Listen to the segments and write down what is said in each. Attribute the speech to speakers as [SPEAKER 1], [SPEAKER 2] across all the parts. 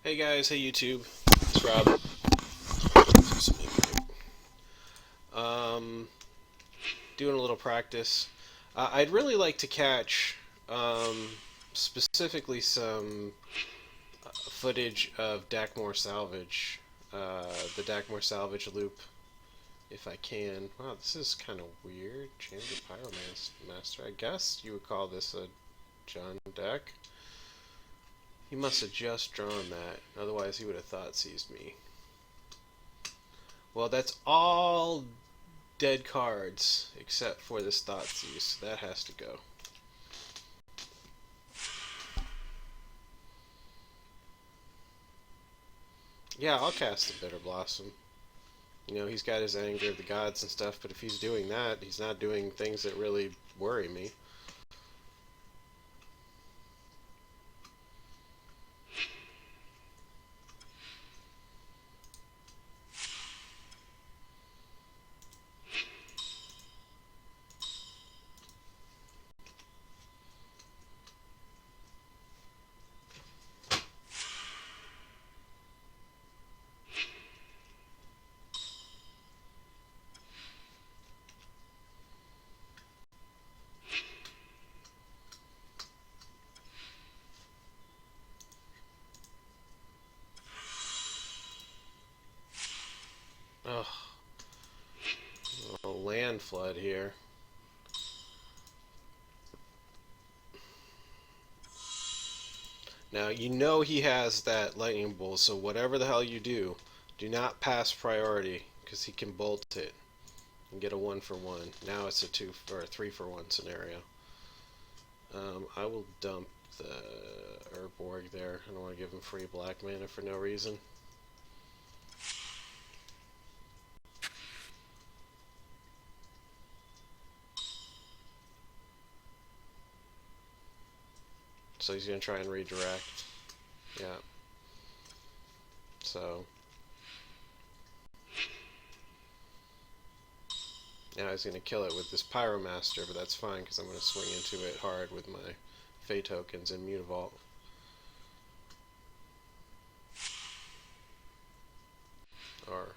[SPEAKER 1] Hey guys, hey YouTube, it's Rob. Um, Doing a little practice. I'd really like to catch, specifically some footage of Dakmor salvage, the Dakmor salvage loop, if I can. Wow, this is kind of weird. Chamber Pyromaster. I guess you would call this a John deck. He must have just drawn that, otherwise he would have thought seized me. Well, that's all dead cards except for this Thoughtseize, so that has to go. Yeah, I'll cast the Bitter Blossom. You know, he's got his Anger of the Gods and stuff, but if he's doing that, he's not doing things that really worry me. Ugh. A land flood here. Now, you know he has that Lightning Bolt, so whatever the hell you do, do not pass priority, because he can bolt it and get a 1-for-1. Now it's a 2 or a 3-for-1 scenario. I will dump the Urborg there. I don't want to give him free black mana for no reason. So he's going to try and redirect. Yeah. So now he's going to kill it with this Pyromaster, but that's fine because I'm going to swing into it hard with my Fey tokens and Mutavault. Or,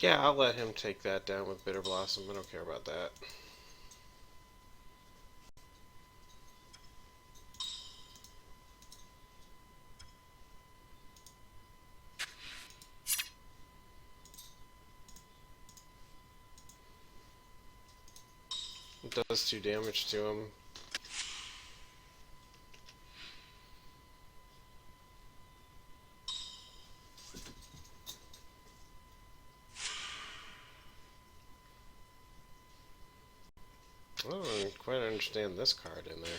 [SPEAKER 1] yeah, I'll let him take that down with Bitter Blossom. I don't care about that. It does 2 damage to him. I don't quite understand this card in there.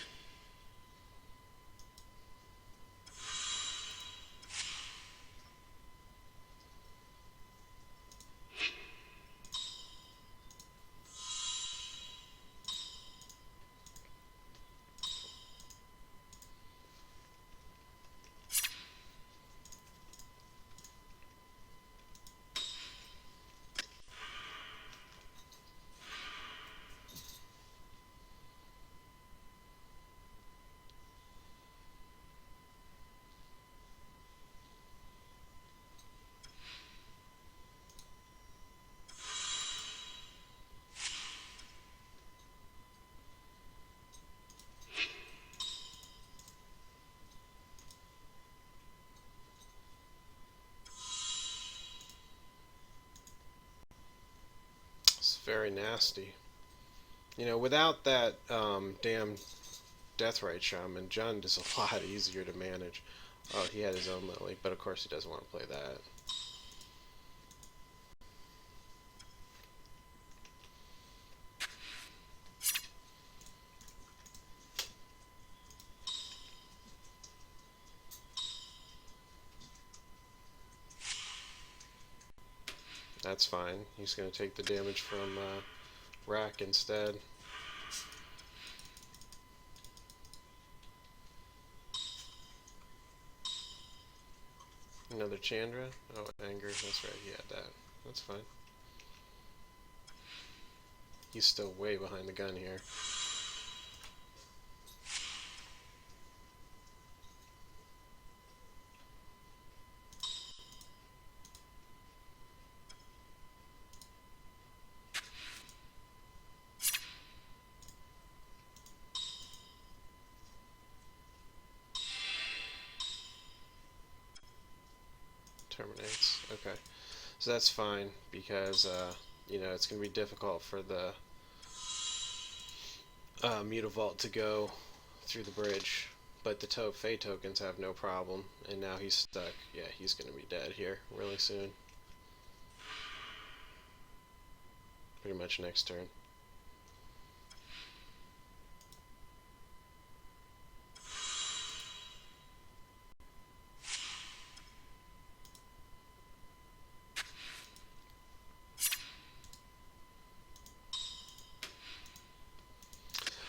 [SPEAKER 1] very nasty. You know, without that damn Deathrite Shaman, Jund is a lot easier to manage. Oh, he had his own Lily, but of course he doesn't want to play that. That's fine. He's going to take the damage from Rack instead. Another Chandra? Oh, Anger. That's right, he had that. That's fine. He's still way behind the gun here. Terminates. Okay. So that's fine because, you know, it's going to be difficult for the Mutavault to go through the bridge. But the Fey tokens have no problem. And now he's stuck. Yeah, he's going to be dead here really soon. Pretty much next turn.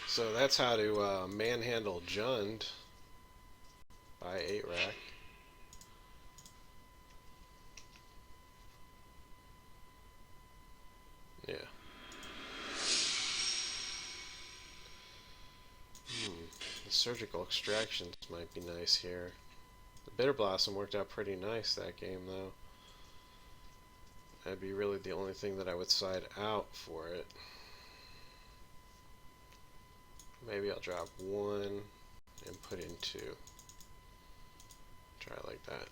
[SPEAKER 1] So that's how to manhandle Jund by 8 rack. Yeah. The surgical extractions might be nice here. The Bitter Blossom worked out pretty nice that game though. That'd be really the only thing that I would side out for it. Maybe I'll drop 1 and put in 2. Try it like that.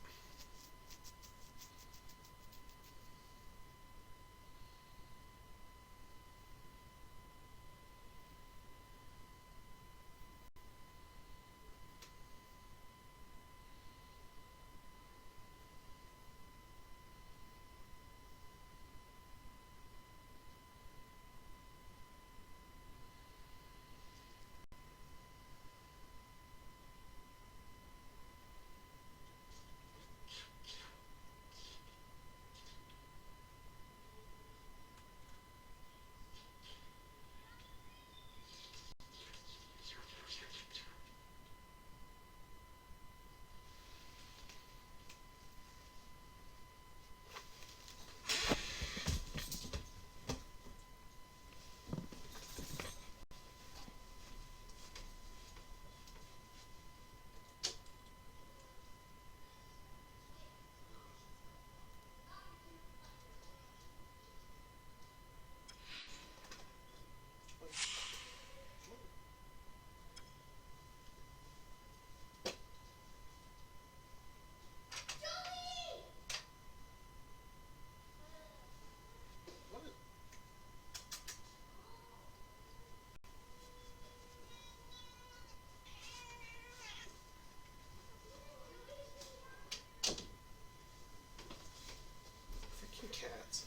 [SPEAKER 1] Cats.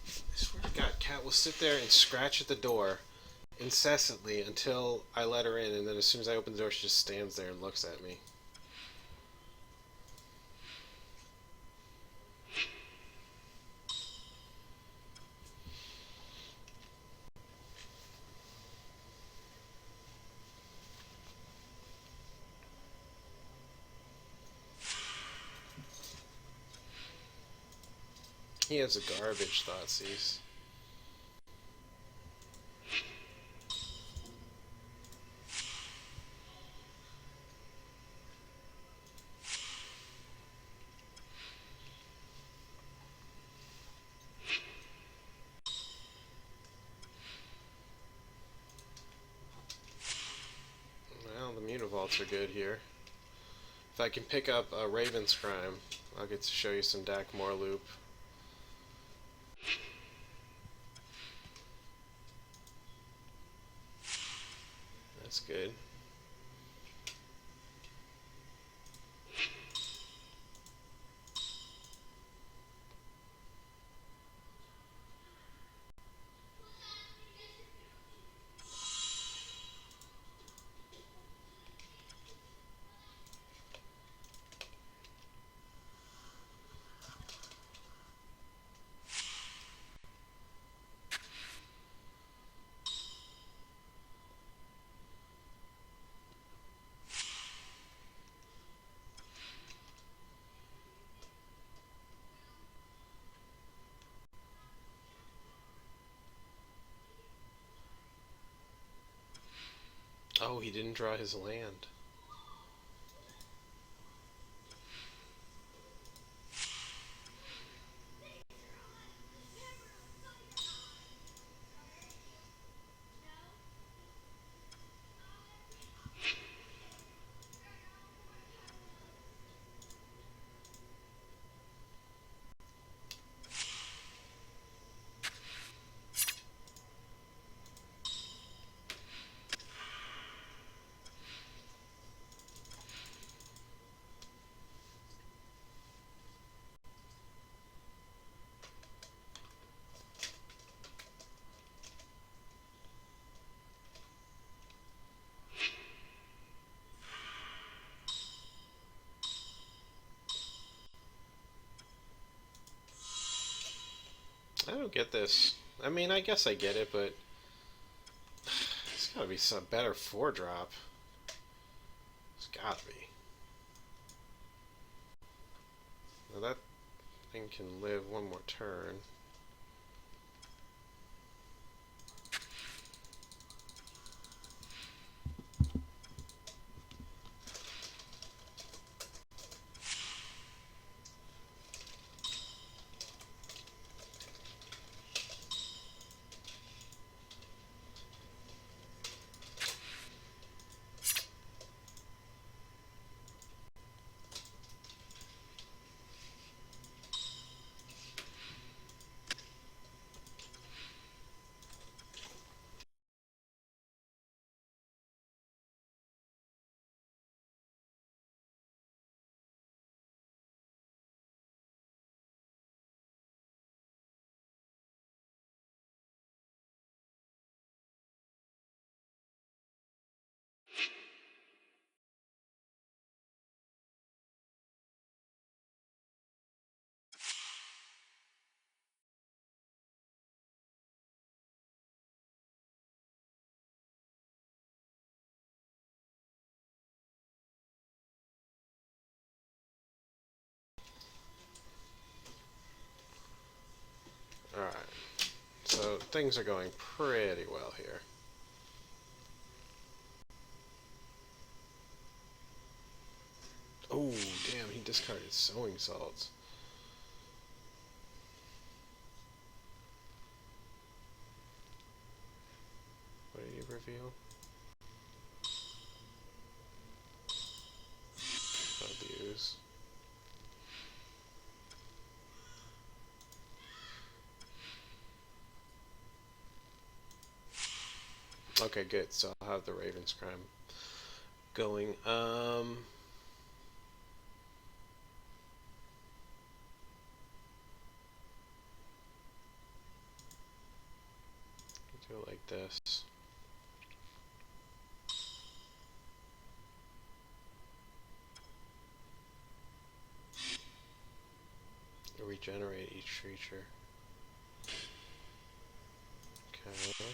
[SPEAKER 1] I swear to God, Cat will sit there and scratch at the door incessantly until I let her in, and then as soon as I open the door, she just stands there and looks at me. He has a garbage Thoughtseize. Well, the Mutavaults are good here. If I can pick up a Raven's Crime, I'll get to show you some Dakmor loop. That's good. Oh, he didn't draw his land. I don't get this. I mean, I guess I get it, but it's gotta be some better 4-drop. It's gotta be. Now that thing can live one more turn. Alright. So things are going pretty well here. Oh, damn, he discarded sowing salts. What did he reveal? Abuse. Okay, good. So I'll have the Raven's Crime going. Do it like this. Regenerate each creature. Okay.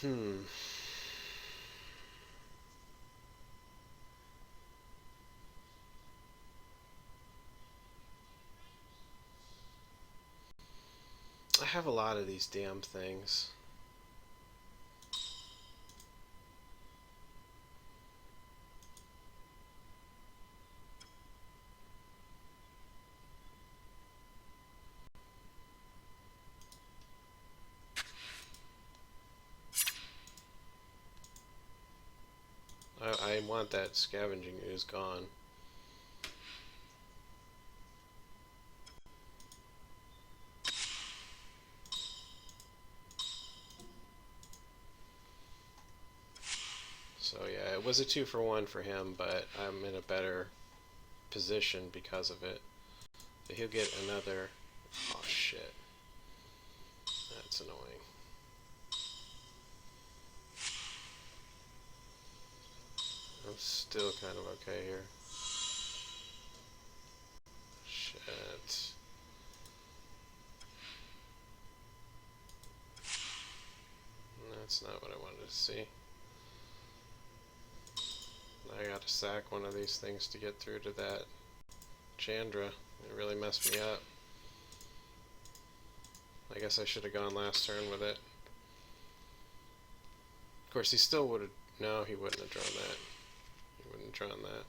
[SPEAKER 1] Hmm. I have a lot of these damn things. I want that scavenging ooze gone. So yeah, it was a 2-for-1 for him, but I'm in a better position because of it. So he'll get another... Oh shit. That's annoying. I'm still kind of okay here. Shit. That's not what I wanted to see. I gotta sack one of these things to get through to that Chandra. It really messed me up. I guess I should have gone last turn with it. Of course, he still would have... No, he wouldn't have drawn that. He wouldn't have drawn that.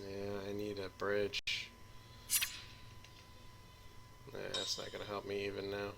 [SPEAKER 1] Yeah, I need a bridge. Nah, that's not gonna help me even now.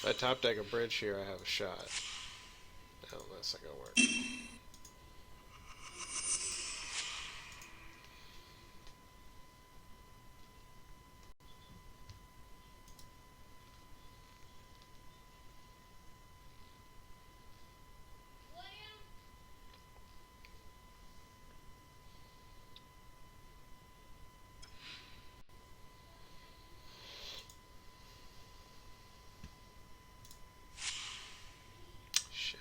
[SPEAKER 1] If I top deck a bridge here, I have a shot. No, that's not gonna work. Shit.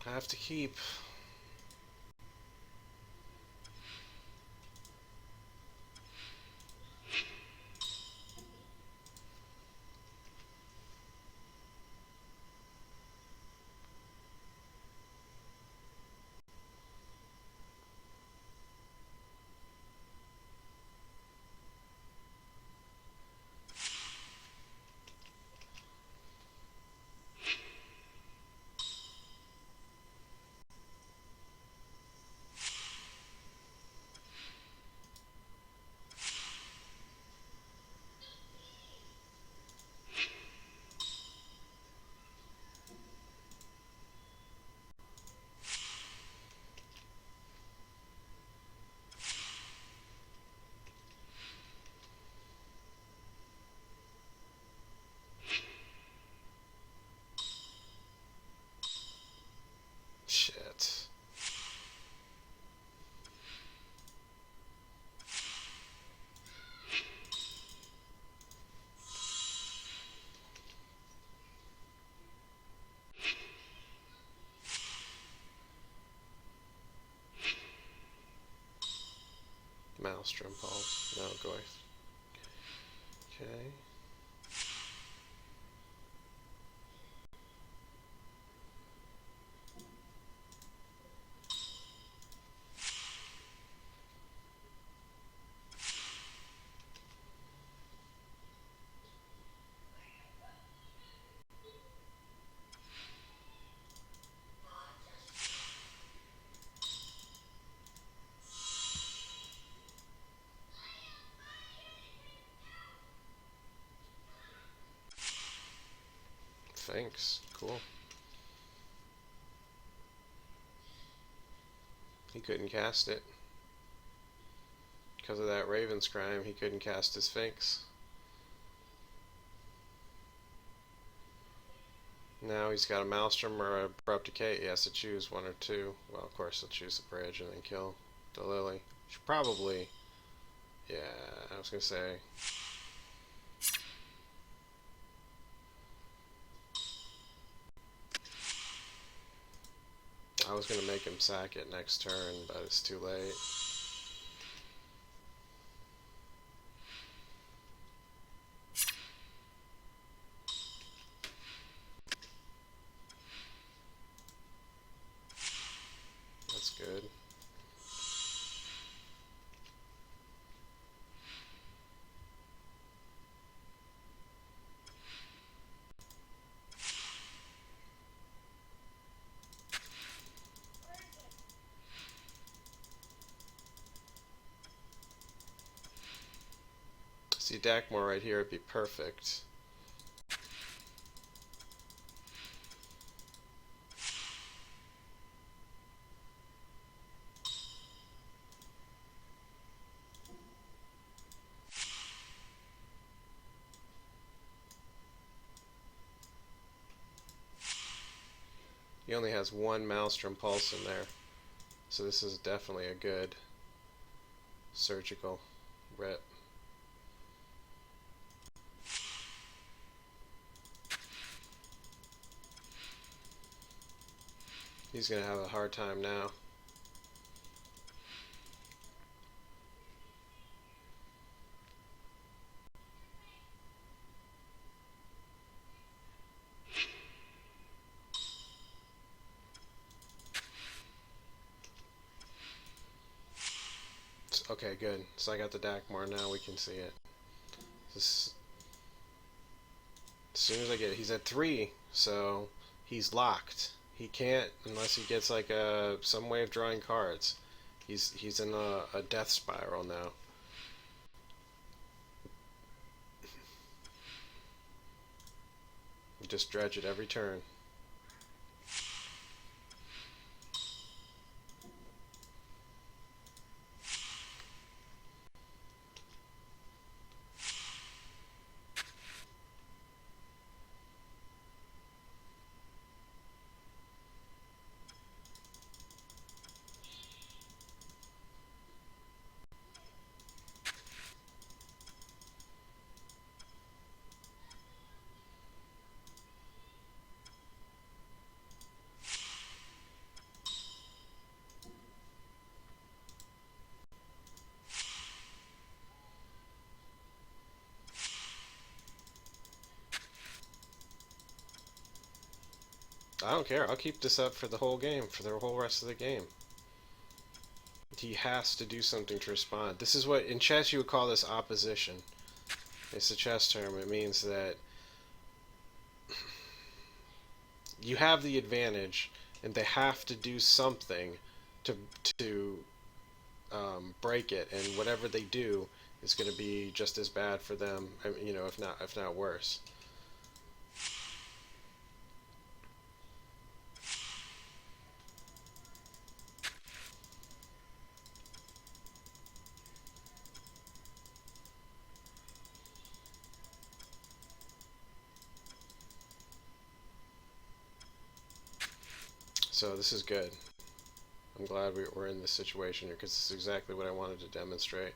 [SPEAKER 1] I have to keep. Shit. Maelstrom Pulse. No, go away. Okay. Sphinx. Cool. He couldn't cast it. Because of that Raven's crime, he couldn't cast his Sphinx. Now he's got a Maelstrom or a Abrupt Decay. He has to choose one or two. Well, of course he'll choose the Bridge and then kill the Lily. Should probably... Yeah, I was going to say... I was going to make him sack it next turn, but it's too late. That's good. See, Dakmor right here would be perfect. He only has one Maelstrom Pulse in there, so this is definitely a good surgical rip. He's going to have a hard time now. Okay, good. So I got the Dakmor now, we can see it. This, as soon as I get it, he's at 3, so he's locked. He can't, unless he gets like some way of drawing cards. He's in a death spiral now. You just dredge it every turn. I don't care. I'll keep this up for the whole game, for the whole rest of the game. He has to do something to respond. This is what, in chess, you would call this opposition. It's a chess term. It means that you have the advantage, and they have to do something to break it. And whatever they do is going to be just as bad for them, you know, if not worse. So this is good. I'm glad we're in this situation here, because this is exactly what I wanted to demonstrate.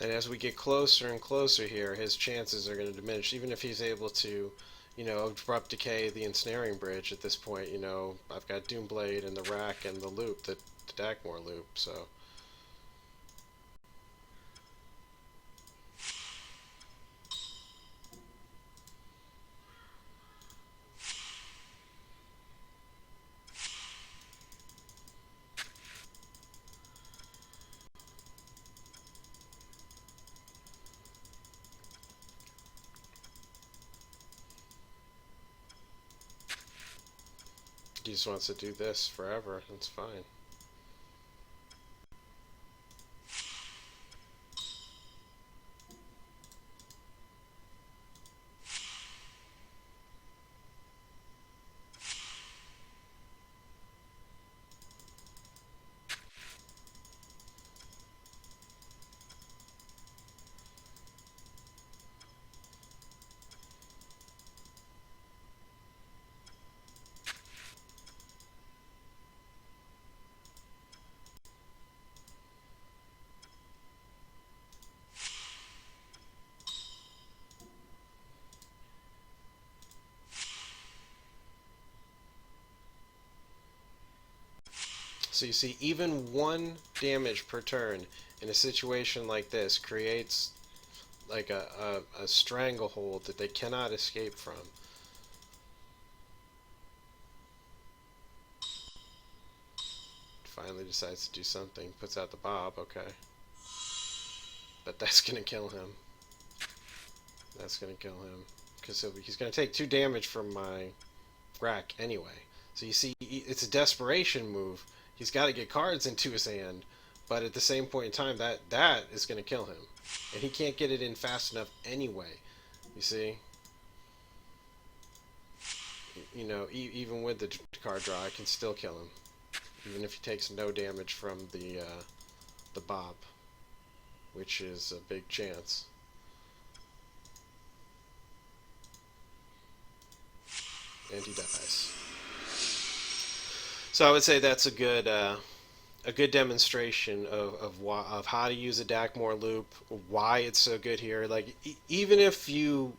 [SPEAKER 1] And as we get closer and closer here, his chances are going to diminish. Even if he's able to, abrupt decay the ensnaring bridge at this point, I've got Doomblade and the rack and the loop, the Dakmor loop, so. He just wants to do this forever. That's fine. So you see, even one damage per turn in a situation like this creates like a stranglehold that they cannot escape from. Finally decides to do something. Puts out the bob, okay. But that's going to kill him. That's going to kill him. Because he's going to take 2 damage from my rack anyway. So you see, it's a desperation move. He's got to get cards into his hand. But at the same point in time, that is going to kill him. And he can't get it in fast enough anyway. You see? Even with the card draw, I can still kill him. Even if he takes no damage from the bob. Which is a big chance. And he dies. So I would say that's a good demonstration of how to use a Dakmor loop, why it's so good here. Like even if because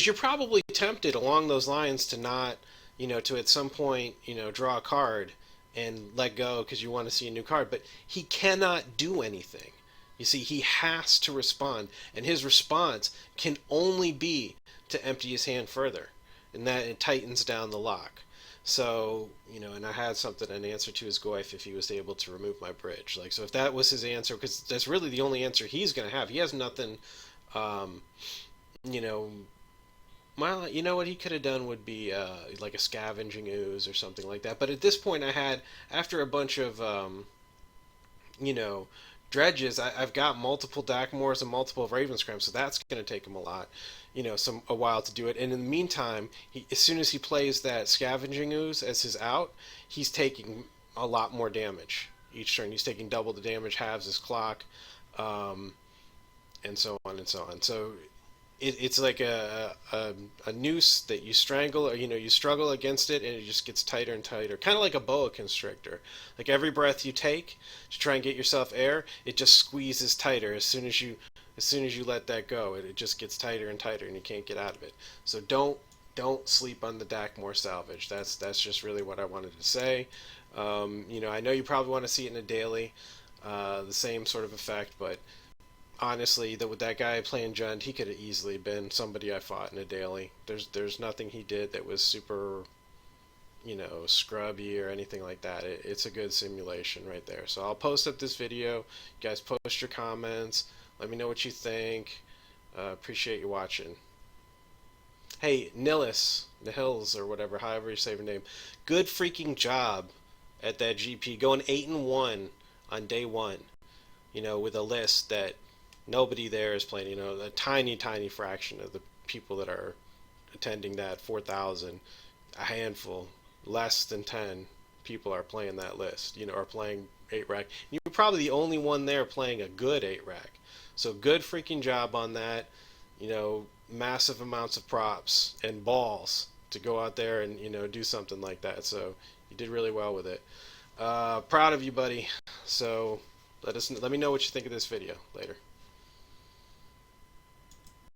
[SPEAKER 1] you're probably tempted along those lines to not, to at some point, draw a card and let go because you want to see a new card, but he cannot do anything. You see, he has to respond, and his response can only be to empty his hand further, and that it tightens down the lock. So, and I had an answer to his goif if he was able to remove my bridge. Like, so if that was his answer, because that's really the only answer he's going to have. He has nothing, you know, well, what he could have done would be like a scavenging ooze or something like that. But at this point, after a bunch of, you know, dredges, I've got multiple Dakmors and multiple Ravenscrams, so that's going to take him a while to do it. And in the meantime, as soon as he plays that scavenging ooze as his out, he's taking a lot more damage each turn. He's taking double the damage, halves his clock, um, and so on and so on. So it's like a noose that you strangle, or you struggle against it, and it just gets tighter and tighter, kind of like a boa constrictor. Like every breath you take to try and get yourself air, it just squeezes tighter. As soon as you let that go, it just gets tighter and tighter, and you can't get out of it. So don't sleep on the Dakmor salvage. That's just really what I wanted to say. I know you probably want to see it in a daily, the same sort of effect, but honestly, with that guy playing Jund, he could have easily been somebody I fought in a daily. There's nothing he did that was super, scrubby or anything like that. It's a good simulation right there. So I'll post up this video. You guys post your comments. Let me know what you think. Appreciate you watching. Hey, Nihils, or whatever, however you say your name. Good freaking job at that GP, going 8-1 on day one. With a list that nobody there is playing. A tiny, tiny fraction of the people that are attending that 4,000, a handful, less than 10 people are playing that list. Are playing 8-rack. You're probably the only one there playing a good 8-rack. So good freaking job on that. Massive amounts of props and balls to go out there and do something like that. So you did really well with it. Proud of you, buddy. So Let me know what you think of this video later.